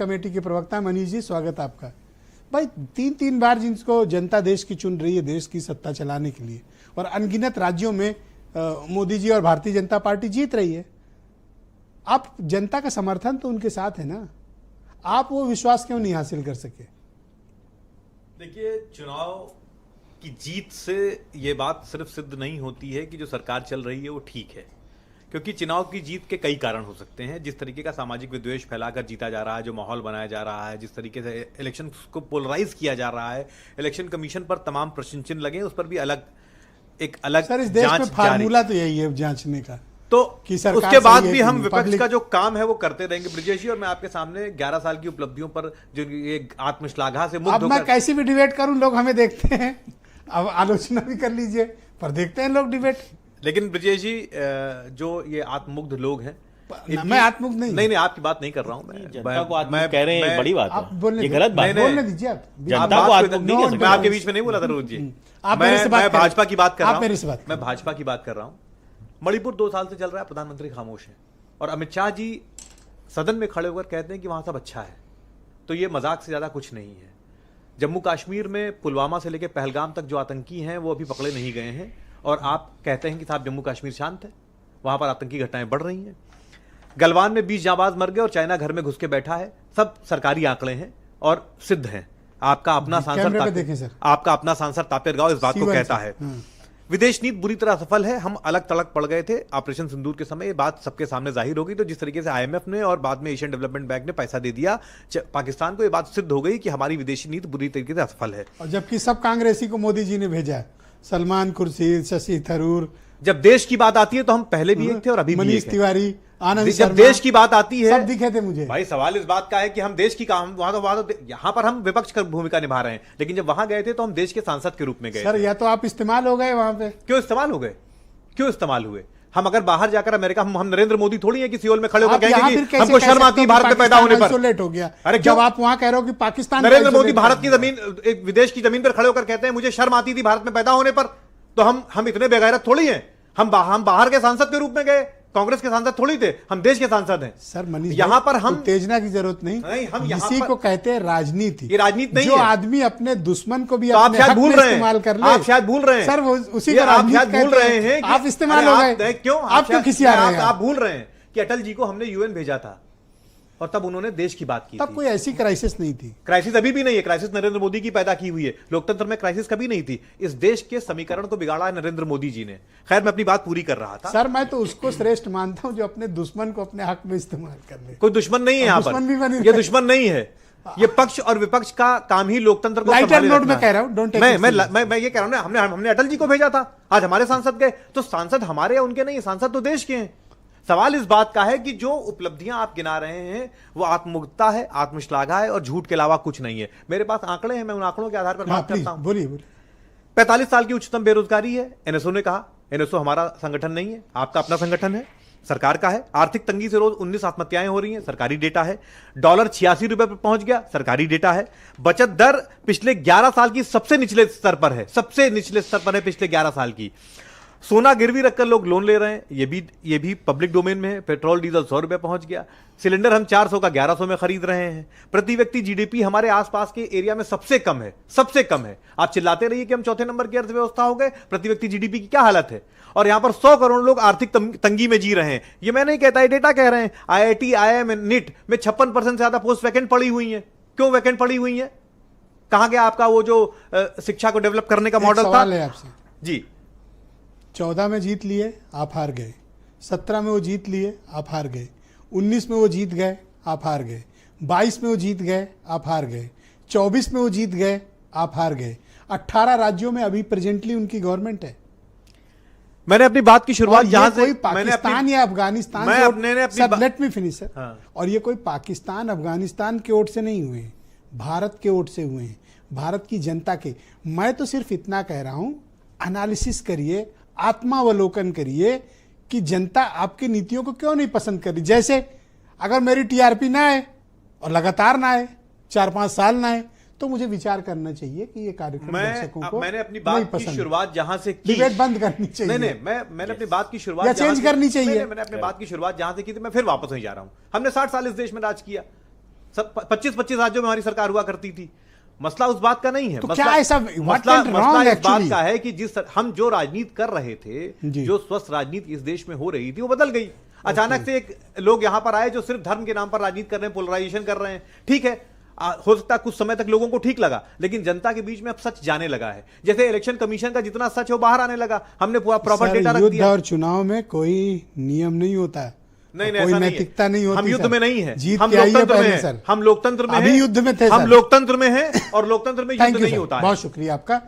Committee के प्रवक्ता मनीष जी, स्वागत आपका। भाई 3 बार जिनको जनता देश की चुन रही है देश की सत्ता चलाने के लिए, और अनगिनत राज्यों में मोदी जी और भारतीय जनता पार्टी जीत रही है। आप जनता का समर्थन तो उनके साथ है ना, आप वो विश्वास क्यों नहीं हासिल कर सके? देखिए, चुनाव की जीत से ये बात सिर्फ सिद्ध नहीं होती है कि जो सरकार चल रही है वो ठीक है, क्योंकि चुनाव की जीत के कई कारण हो सकते हैं। जिस तरीके का सामाजिक विद्वेष फैलाकर जीता जा रहा है, जो माहौल बनाया जा रहा है, जिस तरीके से इलेक्शन को पोलराइज किया जा रहा है, इलेक्शन कमीशन पर तमाम प्रश्न चिन्ह लगे, उस पर भी एक अलग सर, इस देश में फार्मूला तो यही है जांचने का, तो कि सरकार उसके बाद भी है हम विपक्ष का जो काम है वो करते रहेंगे। ब्रिजेश जी, और मैं आपके सामने 11 साल की उपलब्धियों पर जो ये आत्मश्लाघा से मुक्त अब मैं कैसी भी डिबेट करूं, लोग हमें देखते हैं। अब आलोचना भी कर लीजिए, पर देखते हैं लोग डिबेट। लेकिन ब्रिजेश जी, जो ये आत्ममुग्ध लोग हैं, मैं आत्ममुग्ध नहीं, आपकी बात नहीं कर रहा हूं। मैं जनता को आत्ममुग्ध कह रहे हैं, बड़ी बात है। आप बोलने, ये गलत बात है। बोलने दीजिए आप। जनता को आत्ममुग्ध नहीं कह सकते। मैं आपके बीच में नहीं बोला था रोज जी, मैं भाजपा की बात कर रहा हूं। मैं भाजपा की बात कर रहा हूं। मणिपुर 2 साल से चल रहा है, प्रधानमंत्री खामोश है, और अमित शाह जी सदन में खड़े होकर कहते हैं कि वहां सब अच्छा है। तो ये मजाक से ज्यादा कुछ नहीं है। जम्मू कश्मीर में पुलवामा से लेकर पहलगाम तक जो आतंकी हैं वो अभी पकड़े नहीं गए हैं, और आप कहते हैं कि साहब जम्मू कश्मीर शांत है, वहां पर आतंकी घटनाएं बढ़ रही हैं। गलवान में 20 जांबाज मर गए और चाइना घर में घुस के बैठा है। सब सरकारी आंकड़े हैं और सिद्ध हैं। आपका अपना सांसद तापिर गांव इस बात को कहता है। विदेश नीति बुरी तरह सफल है। हम अलग तड़क पड़ गए थे ऑपरेशन सिंदूर के समय, ये बात सबके सामने जाहिर होगी। तो जिस तरीके से IMF ने और बाद में एशियन डेवलपमेंट बैंक ने पैसा दे दिया पाकिस्तान को, ये बात सिद्ध हो गई कि हमारी विदेशी नीति बुरी तरीके से असफल है। और जबकि सब कांग्रेसी को मोदी जी ने भेजा है, सलमान खुर्शीद, शशि थरूर। जब देश की बात आती है तो हम पहले भी एक थे और अभी भी मनीष तिवारी, आनंद जब देश की बात आती है, सब दिखे थे मुझे। भाई सवाल इस बात का है कि हम देश की काम वहां तो यहां पर हम विपक्ष की भूमिका निभा रहे हैं, लेकिन जब वहां गए थे तो हम देश के सांसद के रूप में गए। सर, या तो आप इस्तेमाल हो गए वहां पे। क्यों इस्तेमाल हो गए? क्यों इस्तेमाल हुए? हम अगर बाहर जाकर अमेरिका, हम नरेंद्र मोदी थोड़ी है कि सियोल में खड़े होकर कहेंगे कि हमको शर्म आती है भारत में पैदा होने पर। लेट हो गया। अरे जब आप वहां कह रहे हो कि पाकिस्तान, नरेंद्र मोदी भारत की जमीन, एक विदेश की जमीन पर खड़े होकर कहते हैं मुझे शर्म आती थी भारत में पैदा होने पर, तो हम इतने बेगैरत थोड़ी हैं। हम बाहर के सांसद के रूप में गए, कांग्रेस के सांसद थोड़ी थे, हम देश के सांसद हैं। सर मनीष, यहाँ पर हम उत्तेजना की जरूरत नहीं, हम इसी को कहते हैं राजनीति। ये राजनीति नहीं जो है। आदमी अपने दुश्मन को भी तो अपने हक में इस्तेमाल कर ले। आप शायद भूल रहे हैं सर, वो उसी को आप शायद भूल रहे हैं कि आप इस्तेमाल हो गए। क्यों आप क्यों खिसिया रहे हैं? आप भूल रहे हैं कि अटल जी को हमने UN भेजा था और तब उन्होंने देश की बात की तब कोई ऐसी क्राइसिस नहीं थी। क्राइसिस अभी भी नहीं है। क्राइसिस नरेंद्र मोदी की पैदा की हुई है। लोकतंत्र में क्राइसिस कभी नहीं थी। इस देश के समीकरण को बिगाड़ा है नरेंद्र मोदी जी ने। खैर, मैं अपनी बात पूरी कर रहा था। सर, मैं तो उसको श्रेष्ठ मानता हूं जो अपने दुश्मन को अपने हक में इस्तेमाल कर ले। कोई दुश्मन नहीं है यहाँ पर, ये दुश्मन नहीं है। ये पक्ष और विपक्ष का काम ही लोकतंत्र को लाइटर नोट में कह रहा हूं, डोंट टेक इट। मैं ये कह रहा हूं ना, हमने अटल जी को भेजा था, आज हमारे सांसद गए। तो सांसद हमारे या उनके नहीं, सांसद तो देश के हैं। सवाल इस बात का है कि जो उपलब्धियां आप गिना रहे हैं वो आत्ममुग्धता है, आत्मश्लाघा है और झूठ के अलावा कुछ नहीं है। मेरे पास आंकड़े हैं, मैं उन आंकड़ों के आधार पर बात करता हूं। बोलिए। 45 साल की उच्चतम बेरोजगारी है, NSO ने कहा। NSO हमारा संगठन नहीं है, आपका अपना संगठन है, सरकार का है। आर्थिक तंगी से रोज 19 आत्महत्याएं हो रही हैं, सरकारी डेटा है। डॉलर 86 रुपए पर पहुंच गया, सरकारी डेटा है। बचत दर पिछले 11 साल की सबसे निचले स्तर पर है, सबसे निचले स्तर पर है पिछले 11 साल की। सोना गिरवी रखकर लोग लोन ले रहे हैं, ये भी पब्लिक डोमेन में है। पेट्रोल डीजल 100 रुपए पहुंच गया। सिलेंडर हम 400 का 1100 में खरीद रहे हैं। प्रति व्यक्ति GDP हमारे आसपास के एरिया में सबसे कम है, सबसे कम है। आप चिल्लाते रहिए कि हम चौथे नंबर की अर्थव्यवस्था हो गए, प्रति व्यक्ति GDP की क्या हालत है। और यहां पर 100 करोड़ लोग आर्थिक तंगी में जी रहे हैं। ये मैं नहीं कहता, है डेटा कह रहे हैं। IIT, IIM, NIT में 56% से ज्यादा पोस्ट वैकेंट पड़ी हुई है। क्यों वैकेंट पड़ी हुई है? कहां गया आपका वो जो शिक्षा को डेवलप करने का मॉडल था? सवाल है आपसे जी। 14 में जीत लिए, आप हार गए। 17 में वो जीत लिए, आप हार गए। 19 में वो जीत गए, आप हार गए। 22 में वो जीत गए, आप हार गए। 24 में वो जीत गए, आप हार गए। 18 राज्यों में अभी प्रेजेंटली उनकी गवर्नमेंट है। मैंने अपनी बात की शुरुआत जहां से, कोई पाकिस्तान या अफगानिस्तान से, लेट मी फिनिश सर। हाँ। और ये कोई पाकिस्तान अफगानिस्तान के वोट से नहीं हुए, भारत के वोट से हुए हैं, भारत की जनता के। मैं तो सिर्फ इतना कह रहा हूं, एनालिसिस करिए, आत्मावलोकन करिए कि जनता आपकी नीतियों को क्यों नहीं पसंद कर रही। जैसे अगर मेरी TRP ना आए और लगातार ना आए, 4-5 साल ना आए, तो मुझे विचार करना चाहिए कि ये कार्यक्रम दर्शकों को मैंने अपनी बात की शुरुआत जहां से की, डिबेट बंद करनी चाहिए। नहीं, मैंने अपनी बात की शुरुआत या चेंज करनी चाहिए। मैंने अपनी बात की शुरुआत जहां से की थी, मैं फिर वापस नहीं जा रहा हूं। हमने 60 साल इस देश में राज किया। सब 25-25 राज्यों में हमारी सरकार हुआ करती थी। मसला उस बात का नहीं है। तो मसला, क्या ऐसा मसला इस बात का है कि हम जो राजनीति कर रहे थे, जी। जो स्वस्थ राजनीति इस देश में हो रही थी, वो बदल गई। अचानक से एक लोग यहां पर आए जो सिर्फ धर्म के नाम पर राजनीति कर रहे हैं, पोलराइजेशन कर रहे हैं। ठीक है, हो सकता है कुछ समय तक लोगों को ठीक लगा, लेकिन जनता के बीच में अब सच जाने लगा है। जैसे इलेक्शन कमीशन का जितना सच है वो बाहर आने लगा, हमने पूरा प्रॉपर डेटा रख दिया। और चुनाव में कोई नियम नहीं होता है, नहीं, कोई नैतिकता नहीं होती। हम युद्ध में नहीं है, जीत हम के आइए लोकतंत्र में पहले हैं। सर। हम लोकतंत्र में अभी हैं, युद्ध में थे हम सर। लोकतंत्र में हैं और लोकतंत्र में युद्ध नहीं होता है। बहुत शुक्रिया आपका।